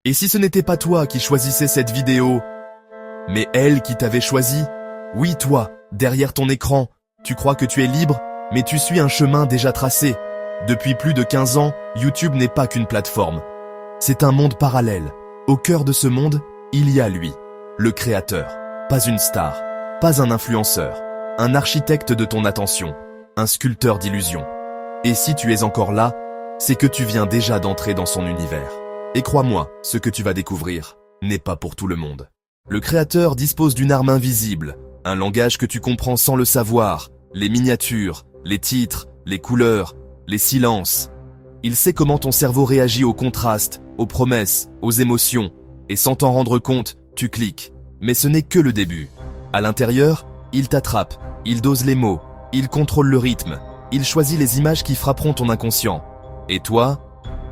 Et si ce n'était pas toi qui choisissais cette vidéo, mais elle qui t'avait choisi? Oui, toi, derrière ton écran, tu crois que tu es libre, mais tu suis un chemin déjà tracé. Depuis plus de 15 ans, YouTube n'est pas qu'une plateforme. C'est un monde parallèle. Au cœur de ce monde, il y a lui, le créateur. Pas une star, pas un influenceur, un architecte de ton attention, un sculpteur d'illusions. Et si tu es encore là, c'est que tu viens déjà d'entrer dans son univers. Et crois-moi, ce que tu vas découvrir n'est pas pour tout le monde. Le créateur dispose d'une arme invisible, un langage que tu comprends sans le savoir, les miniatures, les titres, les couleurs, les silences. Il sait comment ton cerveau réagit aux contrastes, aux promesses, aux émotions, et sans t'en rendre compte, tu cliques. Mais ce n'est que le début. À l'intérieur, il t'attrape, il dose les mots, il contrôle le rythme, il choisit les images qui frapperont ton inconscient. Et toi,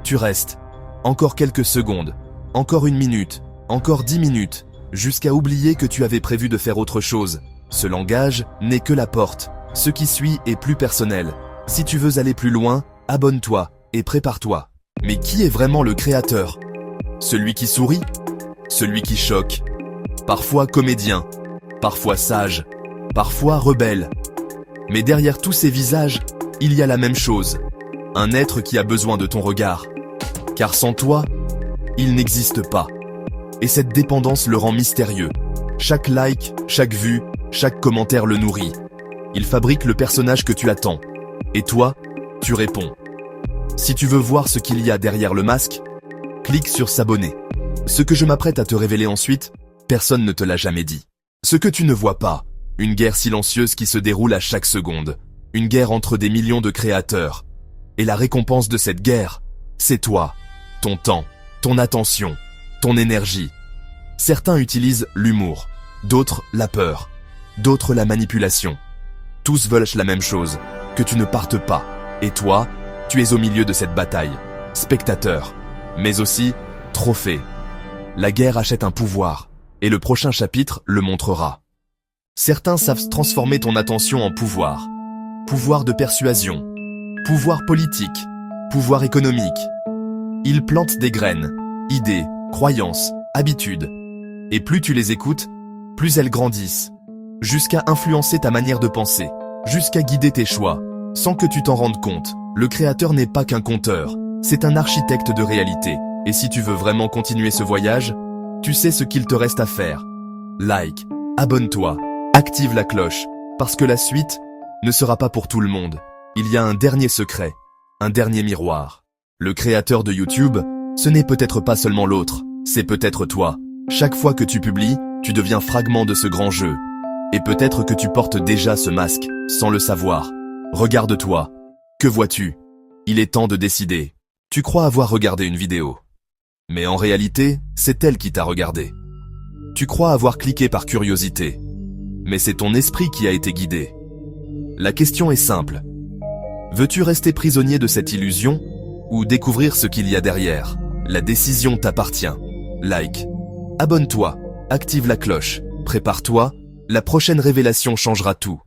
tu restes. Encore quelques secondes, encore 1 minute, encore 10 minutes, jusqu'à oublier que tu avais prévu de faire autre chose. Ce langage n'est que la porte. Ce qui suit est plus personnel. Si tu veux aller plus loin, abonne-toi et prépare-toi. Mais qui est vraiment le créateur? Celui qui sourit? Celui qui choque? Parfois comédien, parfois sage, parfois rebelle. Mais derrière tous ces visages, il y a la même chose. Un être qui a besoin de ton regard. Car sans toi, il n'existe pas. Et cette dépendance le rend mystérieux. Chaque like, chaque vue, chaque commentaire le nourrit. Il fabrique le personnage que tu attends. Et toi, tu réponds. Si tu veux voir ce qu'il y a derrière le masque, clique sur s'abonner. Ce que je m'apprête à te révéler ensuite, personne ne te l'a jamais dit. Ce que tu ne vois pas, une guerre silencieuse qui se déroule à chaque seconde. Une guerre entre des millions de créateurs. Et la récompense de cette guerre, c'est toi, ton temps, ton attention, ton énergie. Certains utilisent l'humour, d'autres la peur, d'autres la manipulation. Tous veulent la même chose, que tu ne partes pas. Et toi, tu es au milieu de cette bataille, spectateur, mais aussi trophée. La guerre achète un pouvoir, et le prochain chapitre le montrera. Certains savent transformer ton attention en pouvoir. Pouvoir de persuasion, pouvoir politique, pouvoir économique. Ils plantent des graines, idées, croyances, habitudes. Et plus tu les écoutes, plus elles grandissent. Jusqu'à influencer ta manière de penser, jusqu'à guider tes choix. Sans que tu t'en rendes compte, le créateur n'est pas qu'un conteur, c'est un architecte de réalité. Et si tu veux vraiment continuer ce voyage, tu sais ce qu'il te reste à faire. Like, abonne-toi, active la cloche, parce que la suite ne sera pas pour tout le monde. Il y a un dernier secret, un dernier miroir. Le créateur de YouTube, ce n'est peut-être pas seulement l'autre, c'est peut-être toi. Chaque fois que tu publies, tu deviens fragment de ce grand jeu. Et peut-être que tu portes déjà ce masque, sans le savoir. Regarde-toi. Que vois-tu? Il est temps de décider. Tu crois avoir regardé une vidéo. Mais en réalité, c'est elle qui t'a regardé. Tu crois avoir cliqué par curiosité. Mais c'est ton esprit qui a été guidé. La question est simple. Veux-tu rester prisonnier de cette illusion ou découvrir ce qu'il y a derrière? La décision t'appartient. Like. Abonne-toi. Active la cloche. Prépare-toi. La prochaine révélation changera tout.